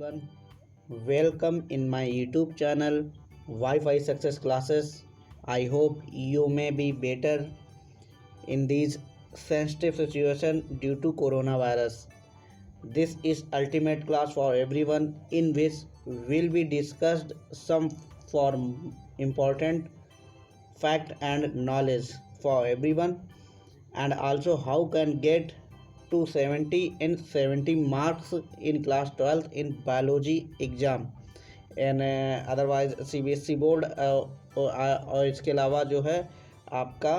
everyone. Welcome in my YouTube channel Wi-Fi Success Classes. I hope you may be better in these sensitive situation due to coronavirus. This is ultimate class for everyone in which will be discussed some form important fact and knowledge for everyone, and also how can get to 70 and 70 marks in class 12th in biology exam and otherwise CBSE board और इसके अलावा जो है आपका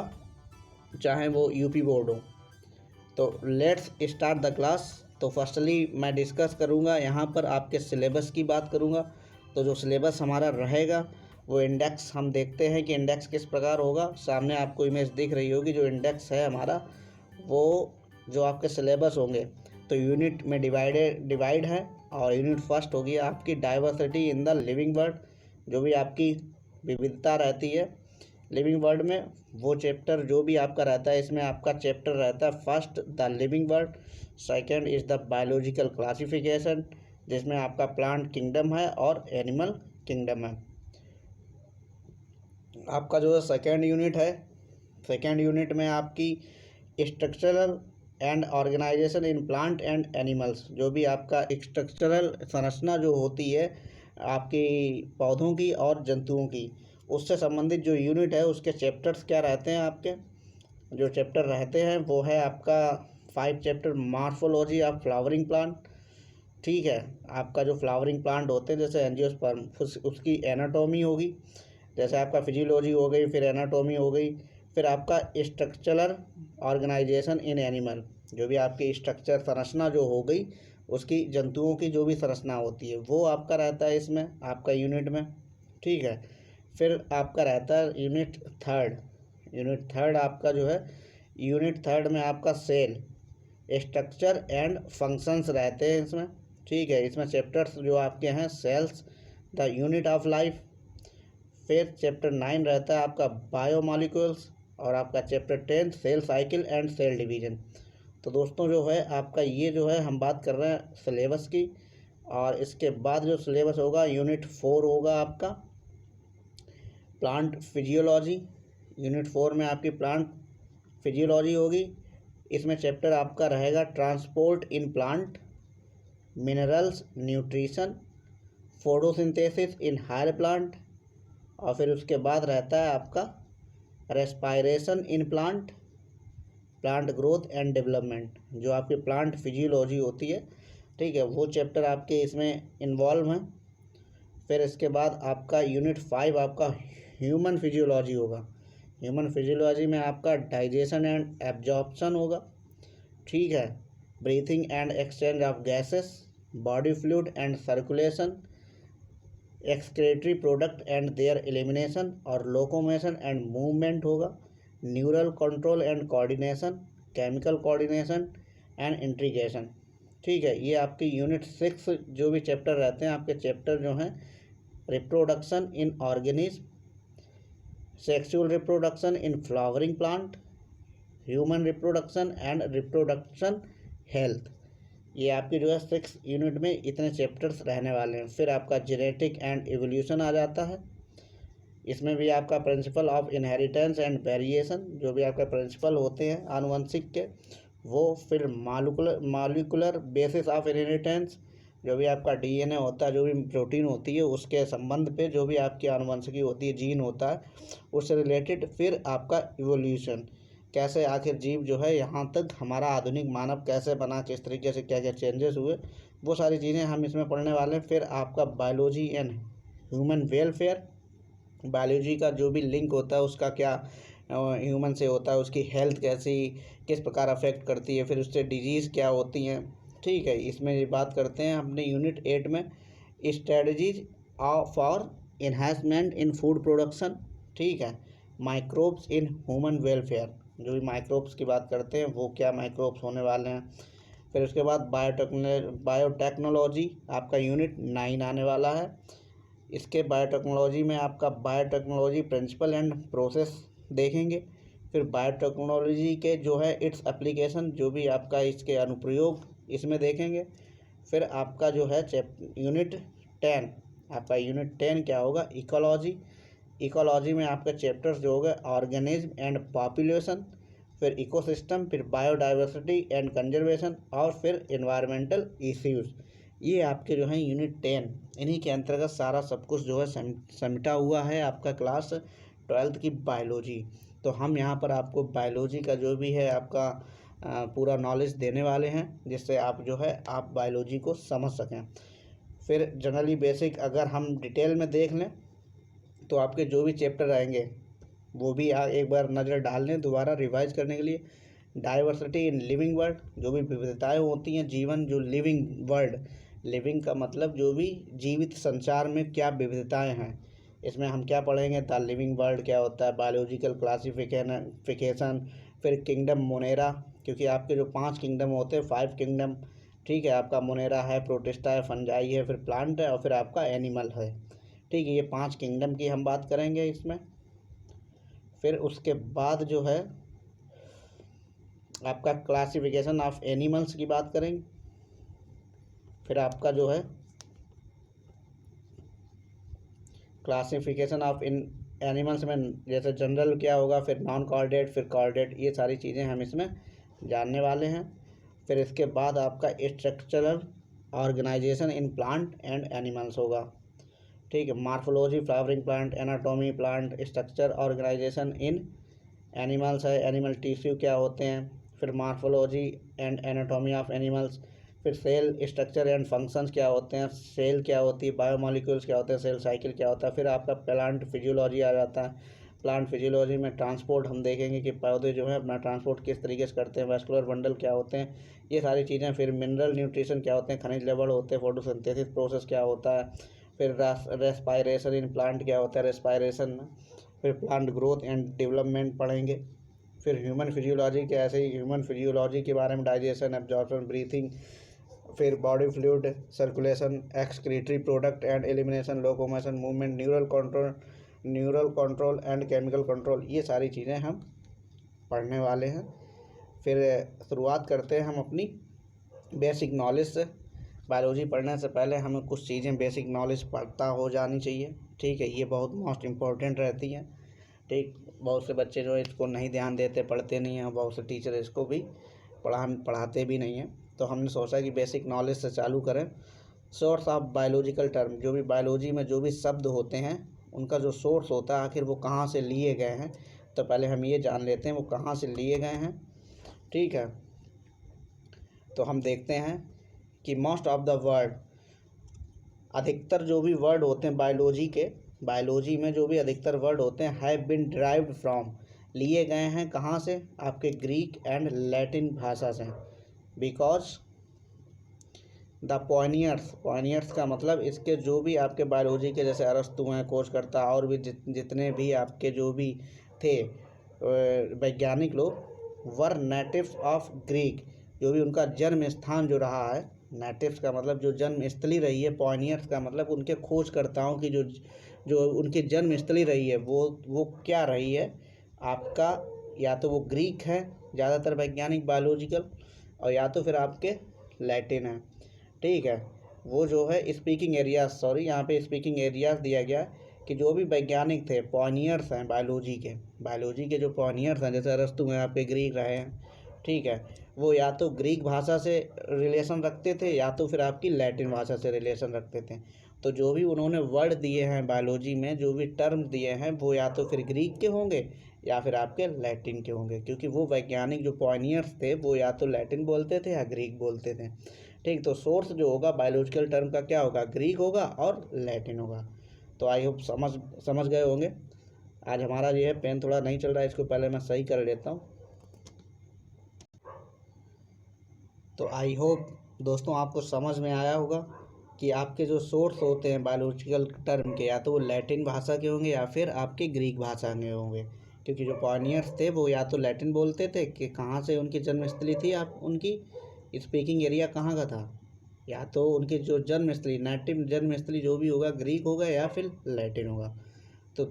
चाहे वो UP board हो। तो लेट्स स्टार्ट द क्लास। तो फर्स्टली मैं डिस्कस करूँगा यहाँ पर आपके सिलेबस की बात करूँगा। तो जो सिलेबस हमारा रहेगा वो इंडेक्स हम देखते हैं कि इंडेक्स किस प्रकार होगा। सामने आपको इमेज दिख रही होगी। जो इंडेक्स है हमारा वो जो आपके सिलेबस होंगे तो यूनिट में डिवाइड है, और यूनिट फर्स्ट होगी आपकी diversity in the living world. जो भी आपकी विविधता रहती है लिविंग वर्ल्ड में, वो चैप्टर जो भी आपका रहता है, इसमें आपका चैप्टर रहता है first the living world, second is the biological classification जिसमें आपका प्लांट किंगडम है और एनिमल किंगडम है। आपका जो सेकंड यूनिट है, सेकंड यूनिट में आपकी structural and organisation in plant and animals, जो भी आपका स्ट्रक्चरल संरचना जो होती है आपकी पौधों की और जंतुओं की, उससे संबंधित जो यूनिट है उसके चैप्टर्स क्या रहते हैं। आपके जो चैप्टर रहते हैं वो है आपका 5 chapter morphology of flowering plant. ठीक है, आपका जो फ्लावरिंग प्लांट होते हैं जैसे एंजियोस्पर्म, उसकी एनाटॉमी होगी। जैसे आपका फिजियोलॉजी हो गई, फिर एनाटॉमी हो गई, फिर आपका स्ट्रक्चरल ऑर्गेनाइजेशन इन एनिमल, जो भी आपकी स्ट्रक्चर संरचना जो हो गई उसकी जंतुओं की जो भी संरचना होती है वो आपका रहता है इसमें आपका यूनिट में। ठीक है, फिर आपका रहता है यूनिट थर्ड आपका जो है यूनिट थर्ड में आपका सेल स्ट्रक्चर एंड फंक्शंस रहते हैं इसमें। ठीक है, इसमें चैप्टर्स जो आपके हैं cells the unit of life. फिर चैप्टर 9 रहता है आपका बायोमॉलिक्यूल्स, और आपका chapter 10 cell cycle and cell division. तो दोस्तों जो है आपका ये जो है हम बात कर रहे हैं सिलेबस की, और इसके बाद जो सिलेबस होगा यूनिट 4 होगा आपका प्लांट फिजियोलॉजी। यूनिट 4 में आपकी प्लांट फिजियोलॉजी होगी। इसमें चैप्टर आपका रहेगा transport in plant, minerals, nutrition, photosynthesis in higher plant, और फिर उसके बाद रहता है आपका respiration in plant, plant growth and development, जो आपकी प्लांट फिजियोलॉजी होती है। ठीक है, वो चैप्टर आपके इसमें इन्वॉल्व हैं। फिर इसके बाद आपका यूनिट 5 आपका ह्यूमन फिजियोलॉजी होगा। ह्यूमन फिजियोलॉजी में आपका डाइजेशन एंड एब्जॉर्प्शन होगा। ठीक है, breathing and exchange of gases, body fluid and circulation, excretory product and there elimination, और लोकोमोशन एंड मूवमेंट होगा। Neural control and coordination, chemical coordination and integration. ठीक है, ये आपकी यूनिट 6 जो भी चैप्टर रहते हैं आपके चैप्टर जो हैं reproduction in organism, sexual reproduction in flowering plant, human reproduction and reproduction health. ये आपके जो है 6 यूनिट में इतने चैप्टर्स रहने वाले हैं। फिर आपका जेनेटिक एंड एवोल्यूशन आ जाता है। इसमें भी आपका principle of inheritance and variation, जो भी आपके प्रिंसिपल होते हैं आनुवंशिक के वो। फिर मॉलिकुलर बेसिस ऑफ इनहेरिटेंस, जो भी आपका डीएनए होता है, जो भी प्रोटीन होती है उसके संबंध पे जो भी आपकी आनुवंशिकी होती है, जीन होता है उससे रिलेटेड। फिर आपका इवोल्यूशन, कैसे आखिर जीव जो है यहाँ तक हमारा आधुनिक मानव कैसे बना, किस तरीके से क्या क्या चेंजेस हुए, वो सारी चीज़ें हम इसमें पढ़ने वाले हैं। फिर आपका biology and human welfare, biology का जो भी लिंक होता है उसका क्या ह्यूमन से होता है, उसकी हेल्थ कैसी किस प्रकार अफेक्ट करती है, फिर उससे डिजीज़ क्या होती हैं। ठीक है, इसमें ये बात करते हैं अपने यूनिट 8 में strategies for enhancement in food production. ठीक है, माइक्रोब्स इन ह्यूमन वेलफेयर, जो भी माइक्रोब्स की बात करते हैं वो क्या माइक्रोब्स होने वाले हैं। फिर उसके बाद बायोटेक्नोलॉजी आपका यूनिट 9 आने वाला है। इसके बायोटेक्नोलॉजी में आपका बायोटेक्नोलॉजी प्रिंसिपल एंड प्रोसेस देखेंगे। फिर बायोटेक्नोलॉजी के जो है इट्स एप्लीकेशन, जो भी आपका इसके अनुप्रयोग इसमें देखेंगे। फिर आपका जो है यूनिट 10, आपका यूनिट 10 क्या होगा, इकोलॉजी। इकोलॉजी में आपका चैप्टर्स जो होगा ऑर्गेनिज्म एंड पॉपुलेशन, फिर इकोसिस्टम, फिर बायोडाइवर्सिटी एंड कंजर्वेशन, और फिर एनवायरमेंटल इश्यूज। ये आपके जो है यूनिट 10, इन्हीं के अंतर्गत सारा सब कुछ जो है समिटा हुआ है आपका क्लास 12th की बायोलॉजी। तो हम यहाँ पर आपको बायोलॉजी का जो भी है आपका पूरा नॉलेज देने वाले हैं, जिससे आप जो है आप बायोलॉजी को समझ सकें। फिर जनरली बेसिक अगर हम डिटेल में देख लें तो आपके जो भी चैप्टर आएंगे वो भी एक बार नज़र डाल लें दोबारा रिवाइज करने के लिए। डाइवर्सिटी इन लिविंग वर्ल्ड, जो भी विविधताएं होती हैं जीवन, जो लिविंग वर्ल्ड, लिविंग का मतलब जो भी जीवित संसार में क्या विविधताएं हैं, इसमें हम क्या पढ़ेंगे, द लिविंग वर्ल्ड क्या होता है, बायोलॉजिकल क्लासिफिकेशन, फिर किंगडम मोनेरा, क्योंकि आपके जो 5 किंगडम होते हैं, 5 किंगडम, ठीक है, आपका मोनेरा है, प्रोटिस्टा है, फंजाई है, फिर प्लांट है, और फिर आपका एनिमल है। ठीक है, ये 5 किंगडम की हम बात करेंगे इसमें। फिर उसके बाद जो है आपका क्लासिफिकेशन ऑफ एनिमल्स की बात करेंगे। फिर आपका जो है क्लासिफिकेशन ऑफ इन एनिमल्स में जैसे जनरल क्या होगा, फिर नॉन कॉर्डेट, फिर कॉर्डेट, ये सारी चीज़ें हम इसमें जानने वाले हैं। फिर इसके बाद आपका structural organisation in plant and animals होगा। ठीक है, morphology flowering plant, anatomy plant structure organisation in animals है, एनिमल टिश्यू क्या होते हैं, फिर morphology and anatomy of animals, फिर सेल स्ट्रक्चर एंड फंक्शंस क्या होते हैं, सेल क्या होती है, बायोमोलिक्यूल्स क्या होते हैं, सेल साइकिल क्या होता है। फिर आपका प्लांट फिजियोलॉजी आ जाता है। प्लांट फिजियोलॉजी में ट्रांसपोर्ट हम देखेंगे कि पौधे जो है अपना ट्रांसपोर्ट किस तरीके से करते हैं, वैस्कुलर बंडल क्या होते हैं, ये सारी चीज़ें। फिर मिनरल न्यूट्रिशन क्या होते हैं, खनिज लेवल होते हैं, फोटोसिंथेसिस प्रोसेस क्या होता है, फिर रेस्पायरेशन इन प्लांट क्या होता है, रेस्पायरेशन में, फिर प्लांट ग्रोथ एंड डेवलपमेंट पढ़ेंगे। फिर ह्यूमन फिजियोलॉजी के ऐसे ही ह्यूमन फिजियोलॉजी के बारे में डाइजेशन, एब्जॉर्प्शन, ब्रीथिंग, फिर body fluid circulation, excretory product and elimination, locomotion, movement, neural control and chemical control, ये सारी चीज़ें हम पढ़ने वाले हैं। फिर शुरुआत करते हैं हम अपनी बेसिक नॉलेज से। बायोलॉजी पढ़ने से पहले हमें कुछ चीज़ें बेसिक नॉलेज पता हो जानी चाहिए। ठीक है, ये बहुत मोस्ट इम्पॉर्टेंट रहती हैं। ठीक, बहुत से बच्चे जो है इसको नहीं ध्यान देते, पढ़ते नहीं हैं, बहुत से टीचर इसको भी पढ़ाते भी नहीं हैं। तो हमने सोचा कि बेसिक नॉलेज से चालू करें। सोर्स ऑफ बायोलॉजिकल टर्म, जो भी बायोलॉजी में जो भी शब्द होते हैं उनका जो सोर्स होता है, आखिर वो कहाँ से लिए गए हैं, तो पहले हम ये जान लेते हैं वो कहाँ से लिए गए हैं। ठीक है, तो हम देखते हैं कि मोस्ट ऑफ द वर्ड, अधिकतर जो भी वर्ड होते हैं बायोलॉजी में जो भी अधिकतर वर्ड होते हैं, हैव बीन डिराइव्ड फ्रॉम, लिए गए हैं कहाँ से, आपके ग्रीक एंड लैटिन भाषा से। बिकॉज द पॉइनियर्स का मतलब इसके जो भी आपके बायोलॉजी के जैसे अरस्तु हैं, खोजकर्ता, और भी जितने भी आपके जो भी थे वैज्ञानिक लोग, वर नेटिव्स ऑफ ग्रीक, जो भी उनका जन्म स्थान जो रहा है, नेटिव्स का मतलब जो जन्म स्थली रही है, पॉइनियर्स का मतलब उनके खोजकर्ताओं की जो उनकी जन्म स्थली रही है वो क्या रही है आपका, या तो वो ग्रीक है ज़्यादातर वैज्ञानिक बायोलॉजिकल, और या तो फिर आपके लैटिन है। ठीक है, वो जो है स्पीकिंग एरियाज, यहाँ पे स्पीकिंग एरियाज दिया गया है कि जो भी वैज्ञानिक थे, पॉनियर्स हैं बायोलॉजी के जो पॉनियर्स हैं, जैसे अरस्तु में आपके ग्रीक रहे हैं। ठीक है, वो या तो ग्रीक भाषा से रिलेशन रखते थे या तो फिर आपकी लैटिन भाषा से रिलेशन रखते थे। तो जो भी उन्होंने वर्ड दिए हैं बायोलॉजी में, जो भी टर्म दिए हैं, वो या तो फिर ग्रीक के होंगे या फिर आपके लैटिन के होंगे, क्योंकि वो वैज्ञानिक जो पॉनियर्स थे वो या तो लैटिन बोलते थे या ग्रीक बोलते थे। ठीक, तो सोर्स जो होगा बायोलॉजिकल टर्म का क्या होगा, ग्रीक होगा और लैटिन होगा। तो आई होप समझ गए होंगे। आज हमारा ये है पेन थोड़ा नहीं चल रहा है, इसको पहले मैं सही कर लेता हूँ। तो आई होप दोस्तों आपको समझ में आया होगा कि आपके जो सोर्स होते हैं बायोलॉजिकल टर्म के, या तो वो लैटिन भाषा के होंगे या फिर आपके ग्रीक भाषा के होंगे, क्योंकि जो पॉनियर्स थे वो या तो लैटिन बोलते थे कि कहाँ से उनकी जन्मस्थली थी, आप उनकी स्पीकिंग एरिया कहाँ का था, या तो उनकी जो जन्मस्थली नेटिव जन्मस्थली जो भी होगा ग्रीक होगा या फिर लैटिन होगा। तो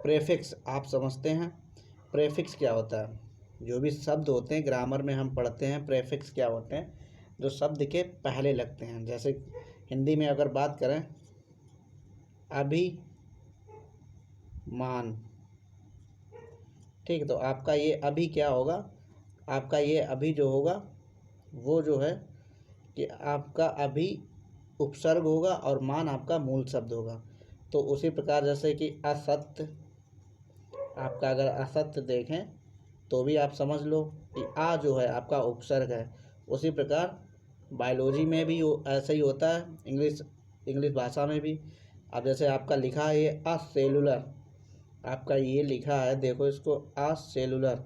प्रेफिक्स आप समझते हैं, प्रेफिक्स क्या होता है, जो भी शब्द होते हैं ग्रामर में हम पढ़ते हैं प्रेफिक्स क्या होते हैं। जो शब्द के पहले लगते हैं। जैसे हिंदी में अगर बात करें, अभिमान, ठीक, तो आपका ये अभी क्या होगा, आपका ये अभी जो होगा वो जो है कि आपका अभी उपसर्ग होगा और मान आपका मूल शब्द होगा। तो उसी प्रकार जैसे कि असत्य, आपका अगर असत्य देखें तो भी आप समझ लो कि आ जो है आपका उपसर्ग है। उसी प्रकार बायोलॉजी में भी ऐसा ही होता है, इंग्लिश भाषा में भी। अब जैसे आपका लिखा है ये अ सेलुलर, आपका ये लिखा है, देखो इसको, अ सेलुलर,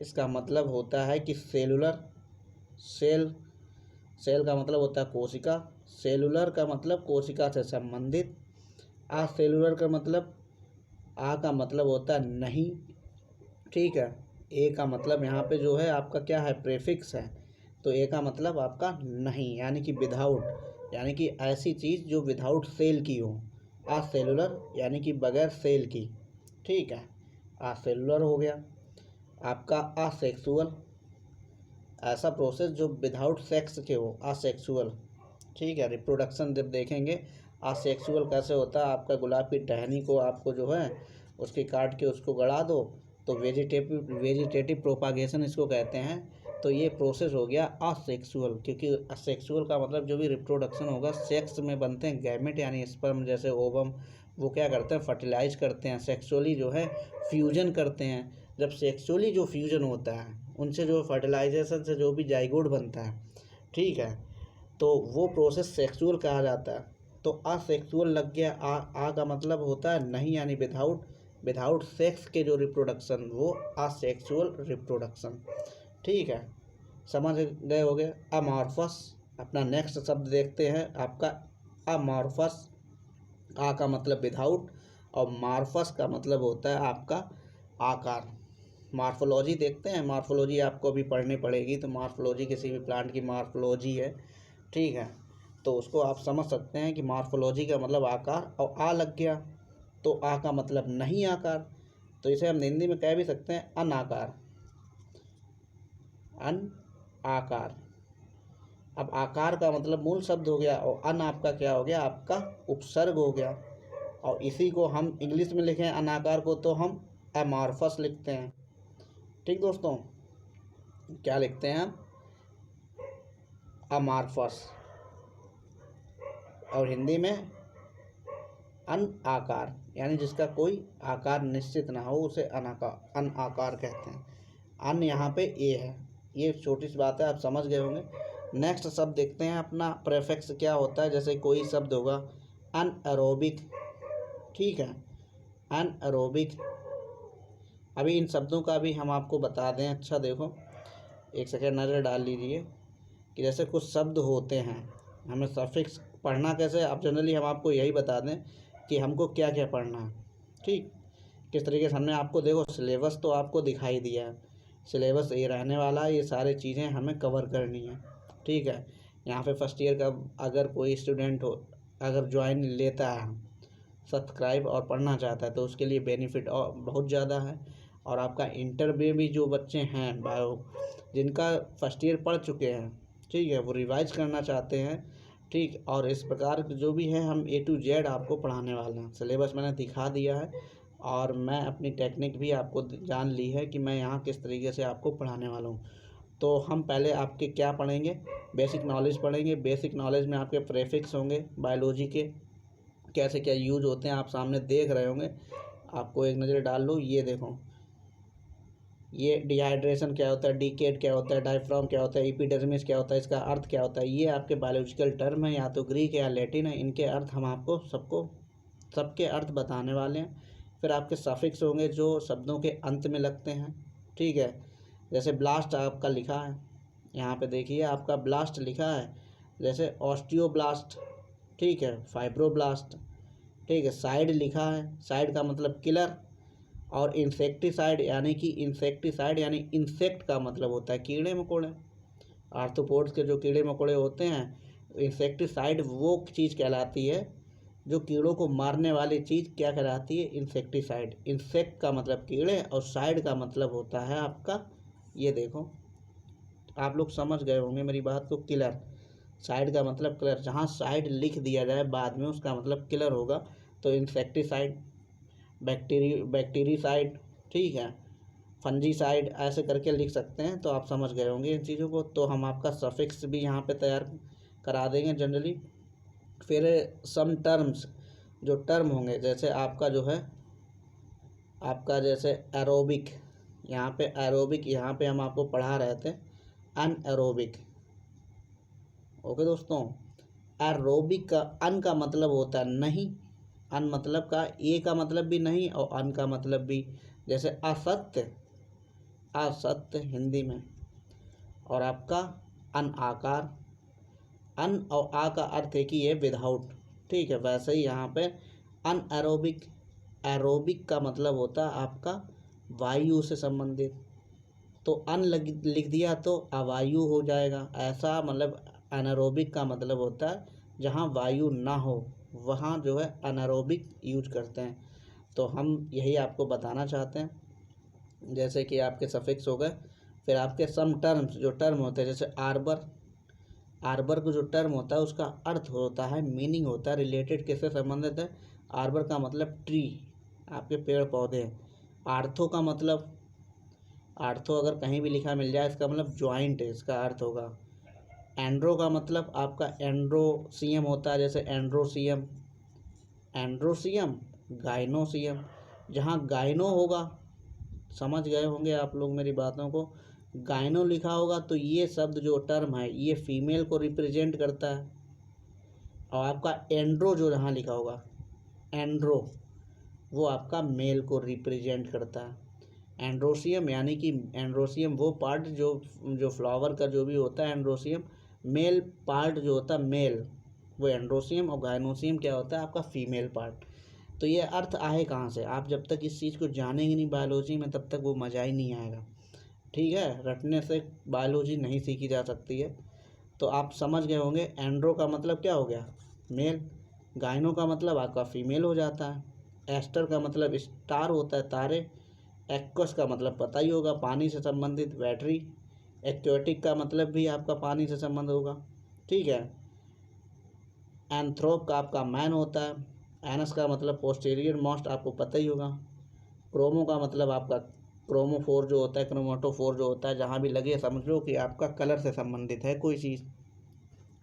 इसका मतलब होता है कि सेलुलर, सेल, सेल का मतलब होता है कोशिका, सेलुलर का मतलब कोशिका से संबंधित, आ सेलुलर का मतलब, आ का मतलब होता है नहीं, ठीक है। ए का मतलब यहाँ पे जो है आपका क्या है, प्रेफिक्स है, तो ए का मतलब आपका नहीं, यानी कि विदाउट, यानी कि ऐसी चीज़ जो विदाउट सेल की हो। आ सेलुलर यानी कि बगैर सेल की, ठीक है। आ सेलुलर हो गया। आपका असेक्सुअल, ऐसा प्रोसेस जो विदाउट सेक्स के हो, असेक्सुअल, ठीक है। रिप्रोडक्शन जब देखेंगे असेक्सुअल कैसे होता है, आपका गुलाब की टहनी को आपको जो है उसकी काट के उसको गड़ा दो, तो वेजिटेटिव प्रोपागेशन इसको कहते हैं। तो ये प्रोसेस हो गया असेक्सुअल, क्योंकि असेक्सुअल का मतलब जो भी रिप्रोडक्शन होगा, सेक्स में बनते हैं गैमेट यानी स्पर्म जैसे ओवम, वो क्या करते हैं, फर्टिलाइज करते हैं, सेक्सुअली जो है फ्यूजन करते हैं। जब सेक्सुअली जो फ्यूजन होता है उनसे जो फर्टिलाइजेशन से जो भी जाइगोट बनता है, ठीक है, तो वो प्रोसेस सेक्सुअल कहा जाता है। तो असेक्सुअल लग गया, आ का मतलब होता है नहीं, यानी विदाउट सेक्स के जो रिप्रोडक्शन, वो असेक्सुअल रिप्रोडक्शन, ठीक है। समझ गए होगे। अमॉर्फस, अपना नेक्स्ट शब्द देखते हैं आपका अमॉर्फस, आ का मतलब विदाउट और मार्फस का मतलब होता है आपका आकार। मार्फोलॉजी देखते हैं, मार्फोलॉजी आपको अभी पढ़नी पड़ेगी, तो मार्फोलॉजी किसी भी प्लांट की मार्फोलॉजी है, ठीक है, तो उसको आप समझ सकते हैं कि मार्फोलॉजी का मतलब आकार, और आ लग गया तो आ का मतलब नहीं आकार, तो इसे हम हिंदी में कह भी सकते हैं अनाकार, अन आकार। अब आकार का मतलब मूल शब्द हो गया और अन आपका क्या हो गया, आपका उपसर्ग हो गया। और इसी को हम इंग्लिश में लिखें अनाकार को, तो हम एमॉर्फस लिखते हैं, ठीक दोस्तों, क्या लिखते हैं हम, अमॉर्फस। और हिंदी में अन आकार, यानी जिसका कोई आकार निश्चित ना हो उसे अन आकार कहते हैं। अन यहाँ पे ए है, ये छोटी सी बात है, आप समझ गए होंगे। नेक्स्ट शब्द देखते हैं अपना प्रेफिक्स क्या होता है। जैसे कोई शब्द होगा अनएरोबिक, ठीक है, अनएरोबिक। अभी इन शब्दों का भी हम आपको बता दें। अच्छा देखो, एक सेकेंड नज़र डाल लीजिए कि जैसे कुछ शब्द होते हैं, हमें सफिक्स पढ़ना कैसे, अब जनरली हम आपको यही बता दें कि हमको क्या क्या पढ़ना है, ठीक, किस तरीके से। हमने आपको देखो सिलेबस तो आपको दिखाई दिया है, सिलेबस ये रहने वाला है, ये सारी चीज़ें हमें कवर करनी है, ठीक है। यहाँ पे फर्स्ट ईयर का अगर कोई स्टूडेंट हो, अगर ज्वाइन लेता है, सब्सक्राइब और पढ़ना चाहता है, तो उसके लिए बेनिफिट और बहुत ज़्यादा है। और आपका इंटर में भी जो बच्चे हैं बायो, जिनका फर्स्ट ईयर पढ़ चुके हैं, ठीक है, वो रिवाइज करना चाहते हैं, ठीक, और इस प्रकार जो भी है हम A to Z आपको पढ़ाने वाले हैं। सिलेबस मैंने दिखा दिया है और मैं अपनी टेक्निक भी आपको जान ली है कि मैं यहाँ किस तरीके से आपको पढ़ाने वाला हूँ। तो हम पहले आपके क्या पढ़ेंगे, बेसिक नॉलेज पढ़ेंगे। बेसिक नॉलेज में आपके प्रेफिक्स होंगे बायोलॉजी के, कैसे क्या यूज होते हैं आप सामने देख रहे होंगे। आपको एक नज़र डाल लो, ये देखो, ये डिहाइड्रेशन क्या होता है, डीकेट क्या होता है, डायफ्राम क्या होता है, एपिडर्मिस क्या होता है, इसका अर्थ क्या होता है, ये आपके बायोलॉजिकल टर्म है, या तो ग्रीक या लैटिन है, इनके अर्थ हम आपको सबके अर्थ बताने वाले हैं। फिर आपके सफिक्स होंगे जो शब्दों के अंत में लगते हैं, ठीक है। जैसे ब्लास्ट आपका लिखा है, यहाँ पे देखिए आपका ब्लास्ट लिखा है, जैसे ऑस्टियोब्लास्ट, ठीक है, फाइब्रोब्लास्ट, ठीक है। साइड लिखा है, साइड का मतलब किलर। और इंसेक्टिसाइड यानी इंसेक्ट का मतलब होता है कीड़े मकोड़े। आर्थ्रोपोड्स के जो कीड़े मकोड़े होते हैं, इंसेक्टिसाइड वो चीज़ कहलाती है जो कीड़ों को मारने वाली चीज़ क्या कहलाती है, इंसेक्टिसाइड। इंसेक्ट का मतलब कीड़े और साइड का मतलब होता है आपका, ये देखो आप लोग समझ गए होंगे मेरी बात को, किलर। साइड का मतलब किलर, जहाँ साइड लिख दिया जाए बाद में उसका मतलब किलर होगा। तो इंसेक्टिसाइड, बैक्टीरिसाइड, ठीक है, फंजीसाइड, ऐसे करके लिख सकते हैं। तो आप समझ गए होंगे इन चीज़ों को। तो हम आपका सफिक्स भी यहाँ पे तैयार करा देंगे जनरली। फिर सम टर्म्स, जो टर्म होंगे, जैसे आपका जो है आपका जैसे एरोबिक, यहाँ पे एरोबिक, यहाँ पे हम आपको पढ़ा रहे थे अनएरोबिक। ओके दोस्तों, एरोबिक का अन का मतलब होता है नहीं, अन मतलब का ए का मतलब भी नहीं और अन का मतलब भी, जैसे असत्य, असत्य हिंदी में, और आपका अन आकार, अन और आ का अर्थ है कि ये विदाउट, ठीक है। वैसे ही यहाँ पे अनएरोबिक, एरोबिक का मतलब होता है आपका वायु से संबंधित। तो अन लिख दिया तो अवायु हो जाएगा, ऐसा मतलब अनारोबिक का मतलब होता है जहाँ वायु ना हो, वहाँ जो है अनारोबिक यूज करते हैं। तो हम यही आपको बताना चाहते हैं। जैसे कि आपके सफिक्स हो गए, फिर आपके सम टर्म्स, जो टर्म होते हैं, जैसे आर्बर, आर्बर का जो टर्म होता है उसका अर्थ होता है, मीनिंग होता है, रिलेटेड किससे संबंधित है। आर्बर का मतलब ट्री, आपके पेड़ पौधे हैं। आर्थो का मतलब, आर्थो अगर कहीं भी लिखा मिल जाए इसका मतलब ज्वाइंट है, इसका अर्थ होगा। एंड्रो का मतलब आपका एंड्रोसियम होता है, जैसे एंड्रोसियम, एंड्रोसियम, गाइनोसियम। जहाँ गाइनो होगा, समझ गए होंगे आप लोग मेरी बातों को, गाइनो लिखा होगा तो ये शब्द जो टर्म है ये फीमेल को रिप्रेजेंट करता है। और आपका एंड्रो जो जहाँ लिखा होगा, एंड्रो, वो आपका मेल को रिप्रेजेंट करता है। एंड्रोसियम यानी कि एंड्रोसियम वो पार्ट जो जो फ्लावर का जो भी होता है एंड्रोसियम, मेल पार्ट जो होता है मेल, वो एंड्रोसियम, और गायनोसियम क्या होता है आपका फीमेल पार्ट। तो ये अर्थ आए कहाँ से, आप जब तक इस चीज़ को जानेंगे नहीं बायोलॉजी में तब तक वो मज़ा ही नहीं आएगा, ठीक है। रटने से बायोलॉजी नहीं सीखी जा सकती है। तो आप समझ गए होंगे, एंड्रो का मतलब क्या हो गया, मेल, गायनो का मतलब आपका फीमेल हो जाता है, एस्टर का मतलब स्टार होता है, तारे, एक्वस का मतलब पता ही होगा पानी से संबंधित, बैटरी, एक्वेटिक का मतलब भी आपका पानी से संबंध होगा, ठीक है। एंथ्रोप का आपका मैन होता है, एनस का मतलब पोस्टीरियर मोस्ट, आपको पता ही होगा। क्रोमो का मतलब आपका क्रोमोफोर जो होता है, क्रोमेटोफोर जो होता है, जहाँ भी लगे समझ लो कि आपका कलर से संबंधित है कोई चीज़,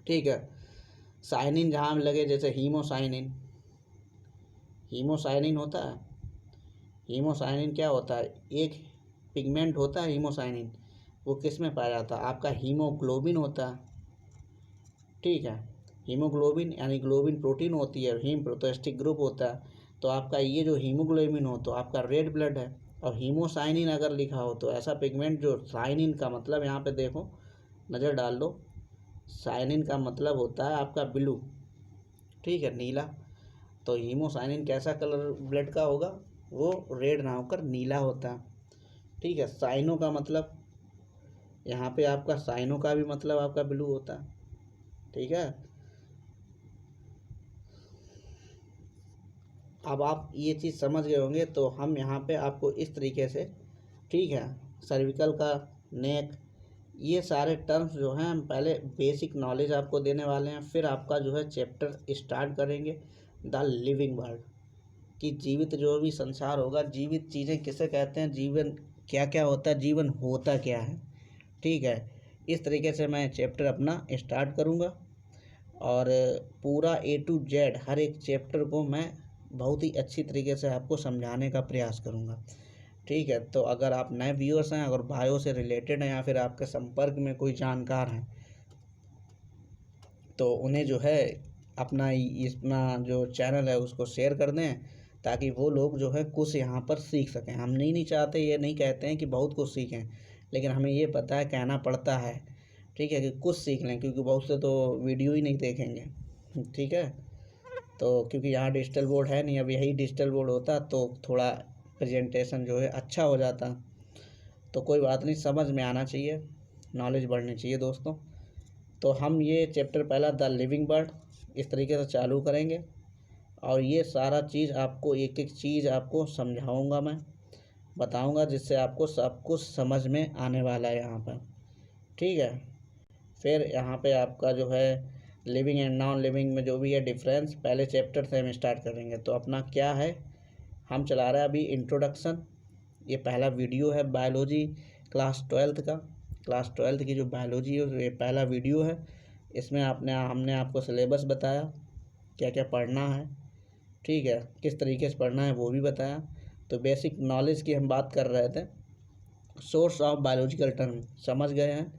ठीक है। साइनिन जहाँ लगे, जैसे हीमोसाइनिन, हीमोसाइनिन होता है, हीमोसाइनिन क्या होता है, एक पिगमेंट होता है हीमोसाइनिन, वो किस में पाया जाता है, आपका हीमोग्लोबिन होता है, ठीक है। हीमोग्लोबिन यानी ग्लोबिन प्रोटीन होती है, हीम प्रोटोस्टिक ग्रुप होता है। तो आपका ये जो हीमोग्लोबिन हो तो आपका रेड ब्लड है, और हीमोसाइनिन अगर लिखा हो तो ऐसा पिगमेंट जो, साइनिन का मतलब यहाँ पे देखो, नज़र डाल लो, साइनिन का मतलब होता है आपका ब्लू, ठीक है, नीला। तो हीमोसाइनिन कैसा कलर ब्लड का होगा, वो रेड ना होकर नीला होता है, ठीक है। साइनो का मतलब, यहाँ पे आपका साइनो का भी मतलब आपका ब्लू होता है, ठीक है। अब आप ये चीज़ समझ गए होंगे। तो हम यहाँ पे आपको इस तरीके से, ठीक है, सर्विकल का, नेक, ये सारे टर्म्स जो हैं हम पहले बेसिक नॉलेज आपको देने वाले हैं। फिर आपका जो है चैप्टर स्टार्ट करेंगे द लिविंग वर्ल्ड, कि जीवित जो भी संसार होगा, जीवित चीज़ें किसे कहते हैं, जीवन क्या क्या होता है, जीवन होता क्या है, ठीक है। इस तरीके से मैं चैप्टर अपना स्टार्ट करूँगा, और पूरा A to Z हर एक चैप्टर को मैं बहुत ही अच्छी तरीके से आपको समझाने का प्रयास करूँगा, ठीक है। तो अगर आप नए व्यूअर्स हैं, अगर बायो से रिलेटेड हैं, या फिर आपके संपर्क में कोई जानकार हैं, तो उन्हें जो है अपना जो चैनल है उसको शेयर कर दें, ताकि वो लोग जो है कुछ यहाँ पर सीख सकें। हम नहीं चाहते, ये नहीं कहते हैं कि बहुत कुछ सीखें, लेकिन हमें ये पता है, कहना पड़ता है, ठीक है, कि कुछ सीख लें, क्योंकि बहुत से तो वीडियो ही नहीं देखेंगे, ठीक है। तो क्योंकि यहाँ डिजिटल बोर्ड है नहीं, अब यही डिजिटल बोर्ड होता तो थोड़ा प्रेजेंटेशन जो है अच्छा हो जाता। तो कोई बात नहीं, समझ में आना चाहिए, नॉलेज बढ़नी चाहिए दोस्तों। तो हम ये चैप्टर पहला द लिविंग बर्ड इस तरीके से चालू करेंगे, और ये सारा चीज़ आपको, एक एक चीज़ आपको समझाऊंगा, मैं बताऊंगा, जिससे आपको सब कुछ समझ में आने वाला है यहाँ पर, ठीक है। फिर यहाँ पे आपका जो है लिविंग एंड नॉन लिविंग में जो भी है डिफरेंस पहले चैप्टर से हम स्टार्ट करेंगे। तो अपना क्या है, हम चला रहे हैं अभी इंट्रोडक्शन। ये पहला वीडियो है बायोलॉजी क्लास 12th का। क्लास 12th की जो बायोलॉजी है ये पहला वीडियो है। इसमें हमने आपको सिलेबस बताया, क्या क्या पढ़ना है, ठीक है, किस तरीके से पढ़ना है वो भी बताया। तो बेसिक नॉलेज की हम बात कर रहे थे। सोर्स ऑफ बायोलॉजिकल टर्म समझ गए हैं।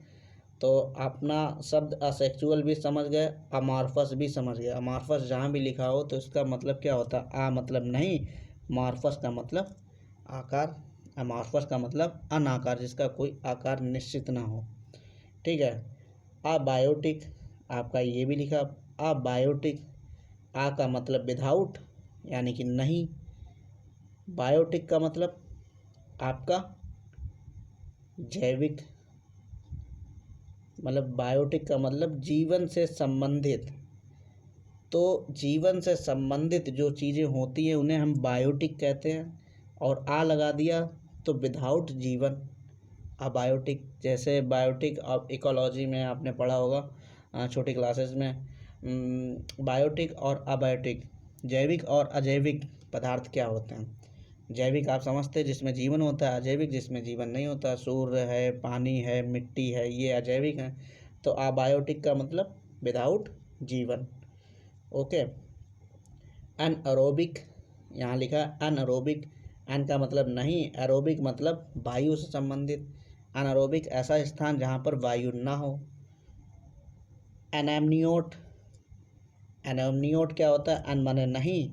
तो अपना शब्द असेक्सुअल भी समझ गए, अमार्फस भी समझ गए। अमार्फस जहाँ भी लिखा हो तो इसका मतलब क्या होता है, आ मतलब नहीं, मार्फस का मतलब आकार, अमार्फस का मतलब अनाकार, जिसका कोई आकार निश्चित ना हो, ठीक है। अबायोटिक आपका ये भी लिखा, अबायोटिक, आ का मतलब विदाउट यानी कि नहीं, बायोटिक का मतलब आपका जैविक, मतलब बायोटिक का मतलब जीवन से संबंधित। तो जीवन से संबंधित जो चीज़ें होती हैं उन्हें हम बायोटिक कहते हैं। और आ लगा दिया तो विदाउट जीवन, अबायोटिक। जैसे बायोटिक अब इकोलॉजी में आपने पढ़ा होगा छोटी क्लासेस में, बायोटिक और अबायोटिक, जैविक और अजैविक पदार्थ क्या होते हैं। जैविक आप समझते हैं जिसमें जीवन होता है, अजैविक जिसमें जीवन नहीं होता, सूर्य है, पानी है, मिट्टी है, ये अजैविक हैं। तो अबायोटिक का मतलब विदाउट जीवन, ओके। अनएरोबिक यहाँ लिखा है अनएरोबिक, एन का मतलब नहीं, एरोबिक मतलब वायु से संबंधित। अनएरोबिक ऐसा स्थान जहाँ पर वायु ना हो। एनेमनियोट, एनेमनियोट क्या होता है, अन माने नहीं,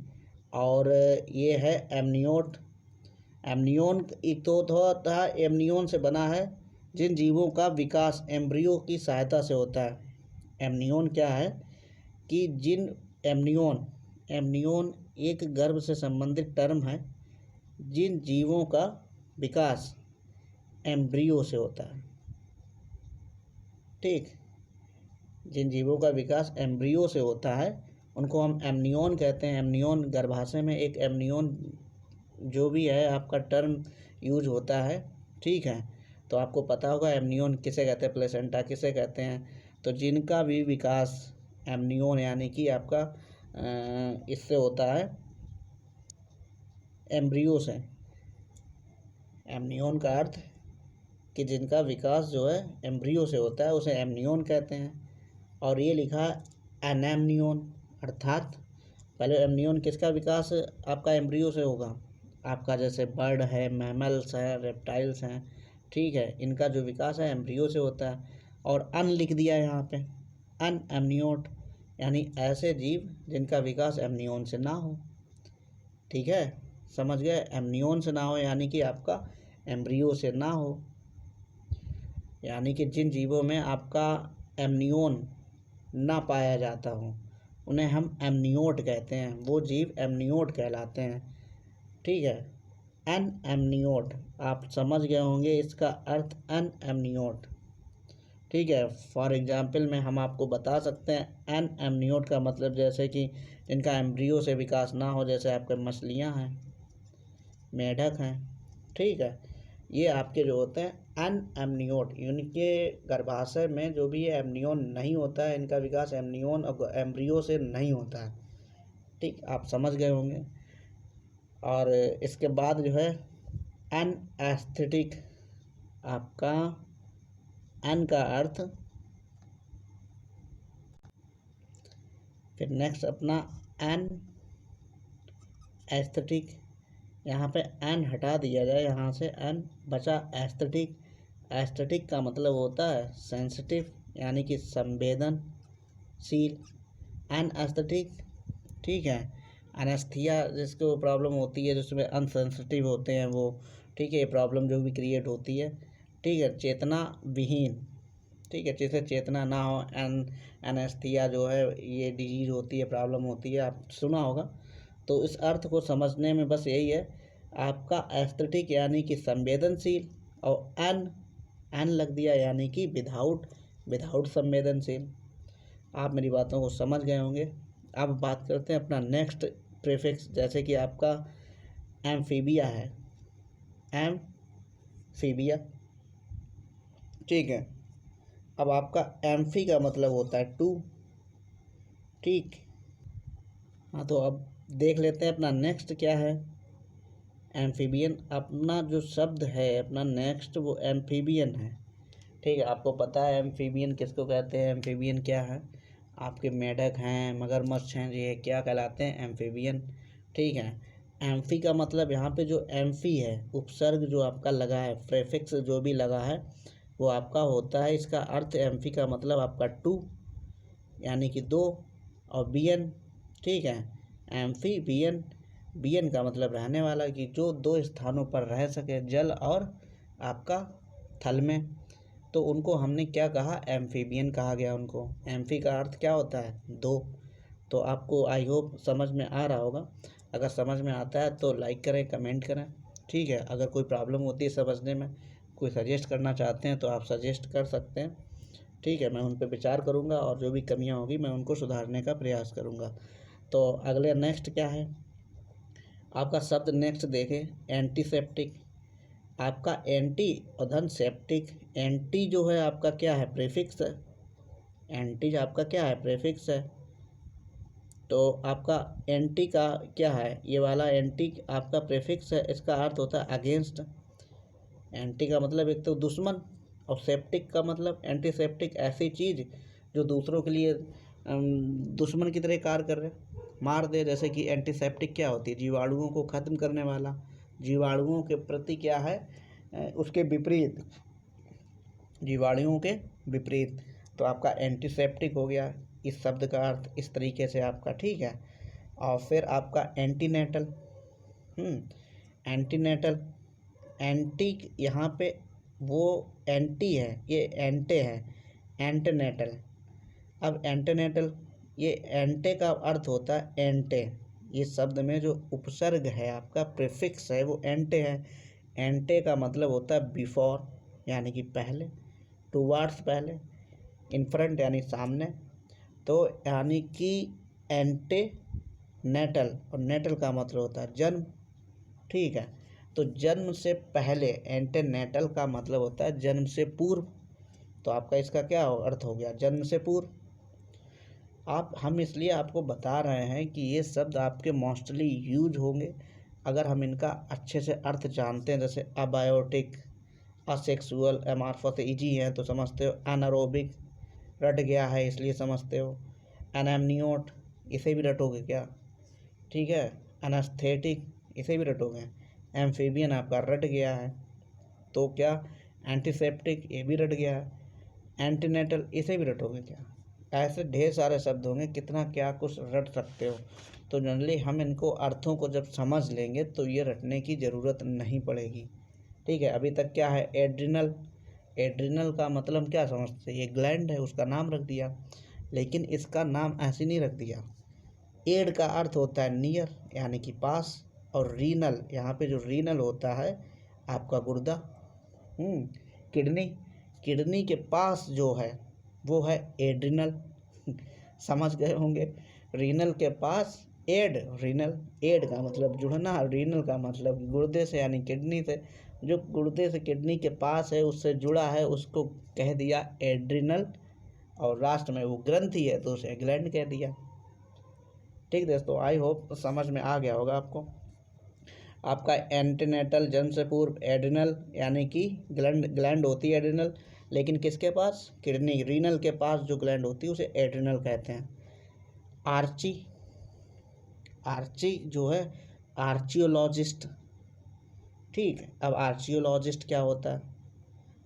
और ये है एमनियोट। एमनियोन एक तो होता है, एमनियोन से बना है जिन जीवों का विकास एम्ब्रियो की सहायता से होता है। एमनियोन क्या है कि जिन एमनियोन, एमनियोन एक गर्भ से संबंधित टर्म है, जिन जीवों का विकास एम्ब्रियो से होता है, ठीक, जिन जीवों का विकास एम्ब्रियो से होता है उनको हम एमनियोन कहते हैं। एमनियोन गर्भाशय में एक एमनियोन जो भी है आपका टर्म यूज होता है, ठीक है। तो आपको पता होगा एमनियोन किसे कहते हैं, प्लेसेंटा किसे कहते हैं। तो जिनका भी विकास एमनियोन यानी कि आपका इससे होता है, एम्ब्रियो से। एमनियोन का अर्थ कि जिनका विकास जो है एम्ब्रियो से होता है उसे एमनियोन कहते हैं। और ये लिखा है एनेमनियोन, अर्थात पहले एमनियोन किसका विकास आपका एम्ब्रियो से होगा, आपका जैसे बर्ड है, मैमल्स हैं, रेप्टाइल्स हैं, ठीक है, इनका जो विकास है एम्ब्रियो से होता है। और अन लिख दिया यहाँ पे, अन एमनियोट यानी ऐसे जीव जिनका विकास एमनियोन से ना हो, ठीक है, समझ गए। एमनियोन से ना हो यानी कि आपका एम्ब्रियो से ना हो, यानी कि जिन जीवों में आपका एमनियोन ना पाया जाता हो उन्हें हम एमनियोट कहते हैं, वो जीव एमनियोट कहलाते हैं, ठीक है। एन एमनियोट आप समझ गए होंगे इसका अर्थ, एन एमनियोट, ठीक है। फॉर एग्जांपल में हम आपको बता सकते हैं एन एमनियोट का मतलब जैसे कि जिनका एम्ब्रियो से विकास ना हो, जैसे आपके मछलियाँ हैं, मेढक हैं, ठीक है, ये आपके जो होते हैं एन एमनियोट, इनके गर्भाशय में जो भी एमनियोन नहीं होता है, इनका विकास एमनियोन और एम्ब्रियो से नहीं होता है, ठीक, आप समझ गए होंगे। और इसके बाद जो है एन एस्थेटिक, आपका एन का अर्थ, फिर नेक्स्ट अपना एन एस्थेटिक, यहाँ पे एन हटा दिया जाए, यहाँ से एन बचा एस्थेटिक। एस्थेटिक का मतलब होता है सेंसिटिव यानी कि संवेदनशील, एन एस्थेटिक, ठीक है। अनेस्थीसिया जिसको प्रॉब्लम होती है जिसमें अनसेंसिटिव होते हैं वो, ठीक है, ये प्रॉब्लम जो भी क्रिएट होती है, ठीक है, चेतना विहीन, ठीक है, जिसे चेतना ना हो, एनेस्थीसिया जो है ये डिजीज होती है, प्रॉब्लम होती है, आप सुना होगा। तो इस अर्थ को समझने में बस यही है, आपका एस्थेटिक यानी कि संवेदनशील, और एन, एन लग दिया यानी कि विदाउट, विदाउट संवेदनशील। आप मेरी बातों को समझ गए होंगे। अब बात करते हैं अपना नेक्स्ट प्रीफिक्स, जैसे कि आपका एम्फीबिया है, एम्फीबिया, ठीक है। अब आपका एम्फी का मतलब होता है टू। ठीक, हाँ तो अब देख लेते हैं अपना नेक्स्ट क्या है। एम्फीबियन, अपना जो शब्द है अपना नेक्स्ट वो एम्फीबियन है। ठीक है, आपको पता है एम्फीबियन किसको कहते हैं, एम्फीबियन क्या है। आपके मेढक हैं, मगरमच्छ हैं, ये क्या कहलाते हैं, एम्फीबियन। ठीक है, एम्फी का मतलब यहाँ पे जो एम्फी है उपसर्ग जो आपका लगा है, प्रेफिक्स जो भी लगा है वो आपका होता है, इसका अर्थ एम्फी का मतलब आपका टू यानी कि दो, और बियन। ठीक है, एम्फी बियन, बियन का मतलब रहने वाला, कि जो दो स्थानों पर रह सके, जल और आपका थल में, तो उनको हमने क्या कहा, एम्फीबियन कहा गया उनको। एम्फी का अर्थ क्या होता है, दो। तो आपको आई होप समझ में आ रहा होगा। अगर समझ में आता है तो लाइक करें, कमेंट करें। ठीक है, अगर कोई प्रॉब्लम होती है समझने में, कोई सजेस्ट करना चाहते हैं तो आप सजेस्ट कर सकते हैं। ठीक है, मैं उन पर विचार करूँगा और जो भी कमियाँ होगी मैं उनको सुधारने का प्रयास करूँगा। तो अगले नेक्स्ट क्या है आपका शब्द, नेक्स्ट देखें, एंटीसेप्टिक। आपका एंटी और धन सेप्टिक, एंटी जो है आपका क्या है, प्रीफिक्स है। एंटी आपका क्या है, प्रीफिक्स है। तो आपका एंटी का क्या है, ये वाला एंटी आपका प्रीफिक्स है, इसका अर्थ होता है अगेंस्ट। एंटी का मतलब एक तो दुश्मन, और सेप्टिक का मतलब एंटीसेप्टिक, ऐसी चीज़ जो दूसरों के लिए दुश्मन की तरह कार्य कर रहे, मार दे। जैसे कि एंटीसेप्टिक क्या होती है, जीवाणुओं को ख़त्म करने वाला, जीवाणुओं के प्रति क्या है, उसके विपरीत, जीवाणुओं के विपरीत। तो आपका एंटीसेप्टिक हो गया इस शब्द का अर्थ इस तरीके से आपका। ठीक है, और फिर आपका एंटीनेटल। एंटीनेटल, एंटी यहाँ पे वो एंटी है, ये एंटे है, एंटनेटल। अब एंटनेटल, ये एंटे का अर्थ होता है एंटे। ये शब्द में जो उपसर्ग है आपका, प्रीफिक्स है, वो एंटे है। एंटे का मतलब होता है बिफोर यानी कि पहले, टुवार्ड्स पहले, इन फ्रंट यानी सामने। तो यानी कि एंटे नेटल, और नेटल का मतलब होता है जन्म। ठीक है, तो जन्म से पहले, एंटेनेटल का मतलब होता है जन्म से पूर्व। तो आपका इसका क्या अर्थ हो गया, जन्म से पूर्व। हम इसलिए आपको बता रहे हैं कि ये शब्द आपके मोस्टली यूज होंगे अगर हम इनका अच्छे से अर्थ जानते हैं। जैसे अबायोटिक, असेक्सुअल, एमार्फस इजी हैं तो समझते हो, एनारोबिक रट गया है इसलिए समझते हो, एनामनियोट इसे भी रटोगे क्या। ठीक है, एनास्थेटिक इसे भी रटोगे, एम्फीबियन आपका रट गया है, तो क्या, एंटीसेप्टिक ये भी रट गया है, एंटीनेटल इसे भी रटोगे क्या। ऐसे ढेर सारे शब्द होंगे, कितना क्या कुछ रट सकते हो। तो जनरली हम इनको अर्थों को जब समझ लेंगे तो ये रटने की ज़रूरत नहीं पड़ेगी। ठीक है, अभी तक क्या है, एड्रिनल। एड्रिनल का मतलब क्या समझते हैं, ये ग्लैंड है उसका नाम रख दिया, लेकिन इसका नाम ऐसे नहीं रख दिया। एड का अर्थ होता है नियर यानी कि पास, और रीनल, यहाँ पे जो रीनल होता है आपका गुर्दा। किडनी, किडनी के पास जो है वो है एड्रिनल। समझ गए होंगे, रीनल के पास एड, रीनल, एड का मतलब जुड़ना, रीनल का मतलब गुर्दे से यानी किडनी से, जो गुर्दे से किडनी के पास है उससे जुड़ा है उसको कह दिया एड्रिनल, और लास्ट में वो ग्रंथि है तो उसे ग्लैंड कह दिया। ठीक दोस्तों, आई होप समझ में आ गया होगा आपको। आपका एंटीनेटल, जन्म से पूर्व, एड्रिनल यानी कि ग्लैंड होती है एड्रिनल, लेकिन किसके पास, किडनी, रीनल के पास जो ग्लैंड होती है उसे एड्रिनल कहते हैं। आर्ची, आर्ची जो है आर्चियोलॉजिस्ट। ठीक है, अब आर्चियोलॉजिस्ट क्या होता है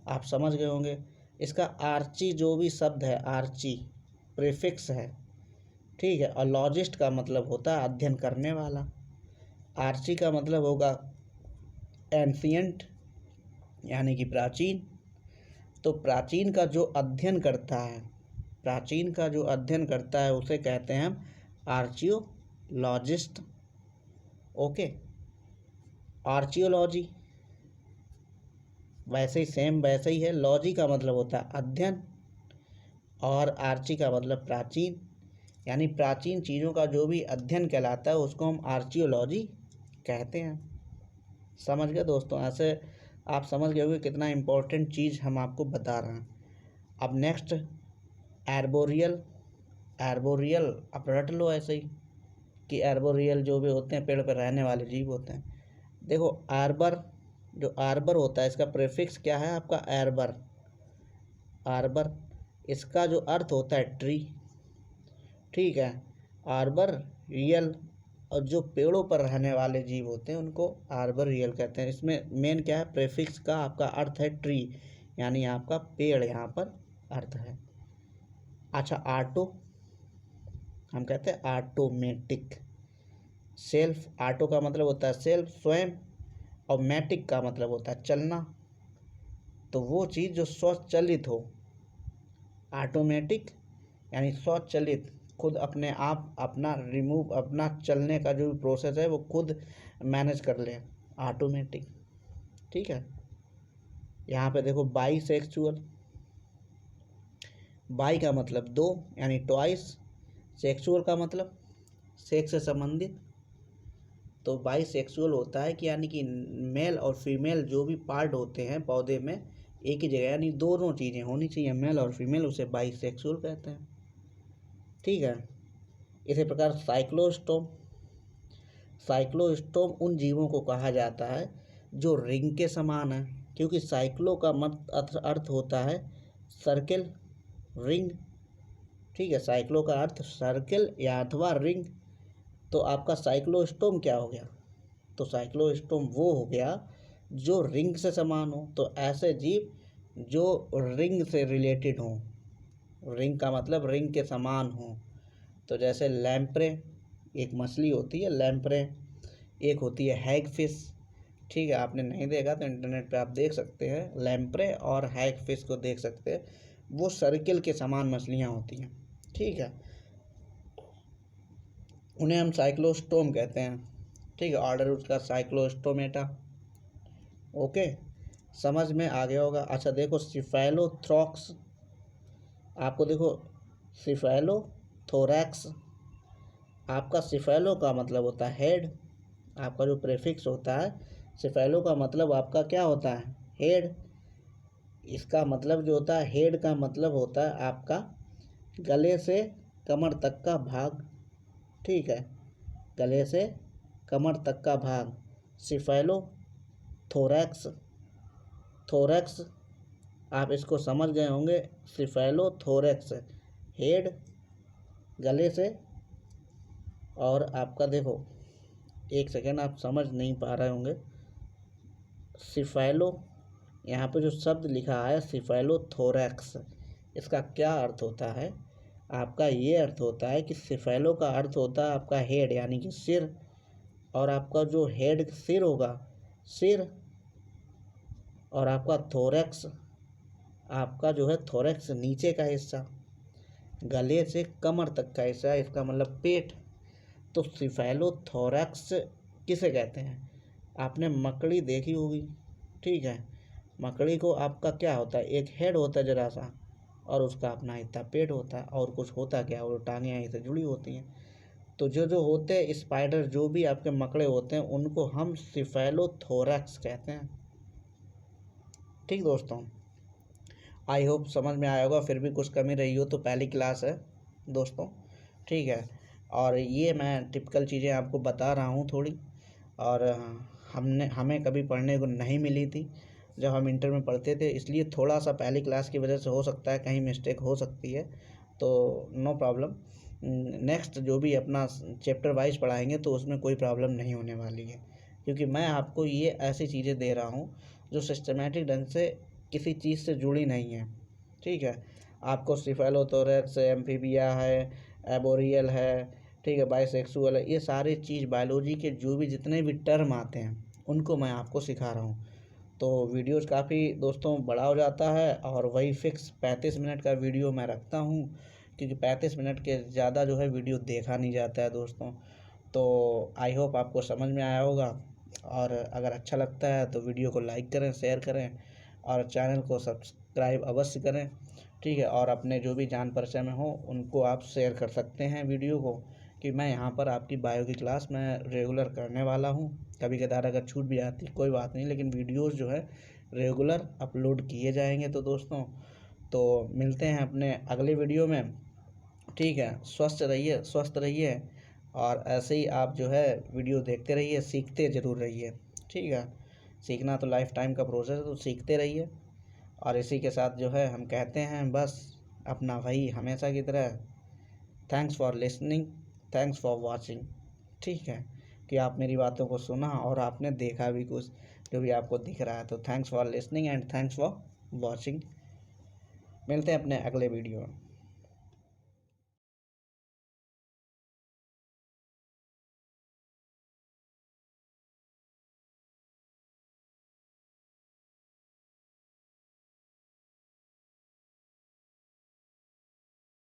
आप समझ गए होंगे। इसका आर्ची जो भी शब्द है, आर्ची प्रीफिक्स है। ठीक है, और लॉजिस्ट का मतलब होता है अध्ययन करने वाला। आर्ची का मतलब होगा एंशियंट यानी कि प्राचीन। तो प्राचीन का जो अध्ययन करता है, प्राचीन का जो अध्ययन करता है उसे कहते हैं हम आर्चियोलॉजिस्ट। ओके, आर्चियोलॉजी वैसे ही सेम वैसे ही है, लॉजी का मतलब होता है अध्ययन, और आर्ची का मतलब प्राचीन, यानी प्राचीन चीज़ों का जो भी अध्ययन कहलाता है उसको हम आर्चियोलॉजी कहते हैं। समझ गए दोस्तों, ऐसे आप समझ गए होंगे कितना इम्पोर्टेंट चीज़ हम आपको बता रहे हैं। अब नेक्स्ट एर्बोरियल। एर्बोरियल अब रट लो ऐसे ही कि एर्बोरियल जो भी होते हैं पेड़ पर रहने वाले जीव होते हैं। देखो आर्बर, जो आर्बर होता है इसका प्रीफिक्स क्या है आपका एर्बर। आर्बर इसका जो अर्थ होता है ट्री, ठीक है। आर्बर रियल, और जो पेड़ों पर रहने वाले जीव होते हैं उनको आर्बर रियल कहते हैं। इसमें मेन क्या है, प्रीफिक्स का आपका अर्थ है ट्री, यानी आपका पेड़ यहाँ पर अर्थ है। अच्छा ऑटो, हम कहते हैं ऑटोमेटिक। सेल्फ, ऑटो का मतलब होता है सेल्फ स्वयं, और मैटिक का मतलब होता है चलना। तो वो चीज़ जो स्वचालित हो, ऑटोमेटिक यानी स्वचालित, खुद अपने आप अपना रिमूव, अपना चलने का जो भी प्रोसेस है वो खुद मैनेज कर ले, ऑटोमेटिक, ठीक है। यहाँ पे देखो बाई सेक्सुअल, बाई का मतलब दो यानी ट्वाइस, सेक्सुअल का मतलब सेक्स से संबंधित। तो बाई सेक्सुअल होता है कि यानी कि मेल और फीमेल जो भी पार्ट होते हैं पौधे में एक ही जगह, यानी दोनों चीज़ें होनी चाहिए मेल और फीमेल, उसे बाई सेक्सुअल कहते हैं, ठीक है। इसी प्रकार साइक्लोस्टोम, साइक्लोस्टोम उन जीवों को कहा जाता है जो रिंग के समान है, क्योंकि साइक्लो का अर्थ होता है सर्किल, रिंग, ठीक है। साइक्लो का अर्थ सर्किल या अथवा रिंग। तो आपका साइक्लोस्टोम क्या हो गया, तो साइक्लोस्टोम वो हो गया जो रिंग से समान हो। तो ऐसे जीव जो रिंग से रिलेटेड हों, रिंग का मतलब रिंग के समान हो। तो जैसे लैम्प्रे एक मछली होती है लैम्प्रे, एक होती है हैग फिश, ठीक है। आपने नहीं देखा तो इंटरनेट पे आप देख सकते हैं, लैम्प्रे और हैग फिश को देख सकते हैं, वो सर्किल के समान मछलियाँ होती हैं, ठीक है। उन्हें हम साइक्लोस्टोम कहते हैं, ठीक है। ऑर्डर उसका साइक्लोस्टोमेटा, ओके, समझ में आ गया होगा। अच्छा देखो सिफेलोथ्रॉक्स, आपको देखो सिफेलोथोरैक्स, आपका सिफेलो का मतलब होता है हेड, आपका जो प्रीफिक्स होता है सिफेलो का मतलब आपका क्या होता है, हेड। इसका मतलब जो होता है हेड का मतलब होता है आपका गले से कमर तक का भाग, ठीक है, गले से कमर तक का भाग। सिफेलो थोरैक्स, थोरैक्स आप इसको समझ गए होंगे, सिफेलो थोरैक्स हेड, गले से, और आपका देखो एक सेकेंड आप समझ नहीं पा रहे होंगे, सिफेलो यहाँ पे जो शब्द लिखा है सिफेलोथोरैक्स, इसका क्या अर्थ होता है, आपका ये अर्थ होता है कि सिफेलो का अर्थ होता है आपका हेड यानी कि सिर, और आपका जो हेड सिर होगा, सिर, और आपका थोरैक्स, आपका जो है थोरैक्स नीचे का हिस्सा, गले से कमर तक का हिस्सा, इसका मतलब पेट। तो सिफेलोथोरैक्स किसे कहते हैं, आपने मकड़ी देखी होगी, ठीक है। मकड़ी को आपका क्या होता है, एक हेड होता है जरा सा, और उसका अपना इतना पेट होता है, और कुछ होता क्या, और टांगें यहीं से जुड़ी होती हैं। तो जो जो होते हैं स्पाइडर, जो भी आपके मकड़े होते हैं, उनको हम सिफेलोथोरैक्स कहते हैं, ठीक दोस्तों। आई होप समझ में आया होगा, फिर भी कुछ कमी रही हो तो पहली क्लास है दोस्तों, ठीक है। और ये मैं टिपिकल चीज़ें आपको बता रहा हूँ थोड़ी, और हमें कभी पढ़ने को नहीं मिली थी जब हम इंटर में पढ़ते थे, इसलिए थोड़ा सा पहली क्लास की वजह से हो सकता है कहीं मिस्टेक हो सकती है, तो नो प्रॉब्लम। नेक्स्ट जो भी अपना चैप्टर वाइज पढ़ाएंगे तो उसमें कोई प्रॉब्लम नहीं होने वाली है, क्योंकि मैं आपको ये ऐसी चीज़ें दे रहा हूँ जो सिस्टमेटिक ढंग से किसी चीज़ से जुड़ी नहीं है, ठीक है। आपको सिफेलोथोरैक्स, एम्फीबिया है, एबोरियल है, ठीक है, बाइसेक्सुअल है, ये सारी चीज़ बायोलॉजी के जो भी जितने भी टर्म आते हैं उनको मैं आपको सिखा रहा हूँ। तो वीडियोज़ काफ़ी दोस्तों बड़ा हो जाता है, और वही फिक्स 35 मिनट का वीडियो मैं रखता हूँ, क्योंकि 35 मिनट के ज़्यादा जो है वीडियो देखा नहीं जाता है दोस्तों। तो आई होप आपको समझ में आया होगा, और अगर अच्छा लगता है तो वीडियो को लाइक करें, शेयर करें, और चैनल को सब्सक्राइब अवश्य करें, ठीक है। और अपने जो भी जान परिचय में हो उनको आप शेयर कर सकते हैं वीडियो को, कि मैं यहाँ पर आपकी बायो की क्लास मैं रेगुलर करने वाला हूँ। कभी कदार अगर छूट भी आती कोई बात नहीं, लेकिन वीडियोज़ जो है रेगुलर अपलोड किए जाएंगे। तो दोस्तों तो मिलते हैं अपने अगले वीडियो में। ठीक है, स्वस्थ रहिए और ऐसे ही आप जो है वीडियो देखते रहिए, सीखते ज़रूर रहिए। ठीक है, सीखना तो लाइफ टाइम का प्रोसेस है, तो सीखते रहिए। और इसी के साथ जो है हम कहते हैं बस अपना वही हमेशा की तरह, thanks for listening, thanks for watching. ठीक है, कि आप मेरी बातों को सुना और आपने देखा भी कुछ जो भी आपको दिख रहा है। तो thanks for listening and thanks for watching. मिलते हैं अपने अगले वीडियो में।